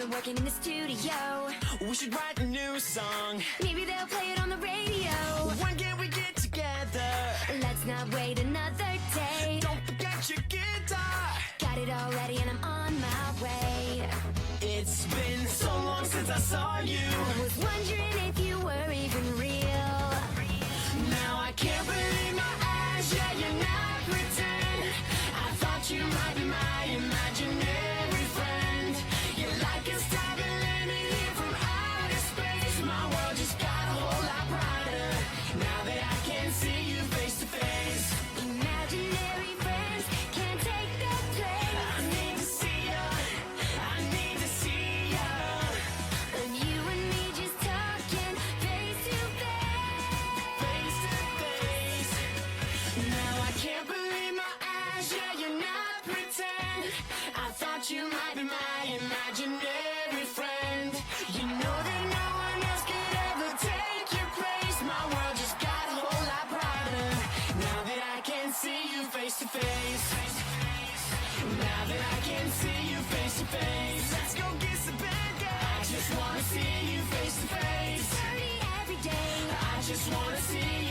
been working in the studio. We should write a new song. Maybe they'll play it on the radio. When can we get together? Let's not wait another day. Don't forget your guitar. Got it all ready and I'm on my way. It's been so long since I saw you. I was wondering if you were even real. Now I can't believe my eyes. Yeah, you're not pretend. I thought you might be my imaginary friend. You're like a star that landed here from outer space. My world just got a whole lot brighter now that I can see you face to face. Imaginary friends can't take their place. I need to see ya. I need to see ya. And you and me just talking face to face. Face to face. Now I can't believe my eyes. Yeah, you're not pretend. I thought you might be my imaginary friend. You know that no one else could ever take your place. My world just got a whole lot brighter now that I can see you face to face. Now that I can see you face to face. Let's go get some backup. I just wanna see you face to face. Party every day. I just wanna see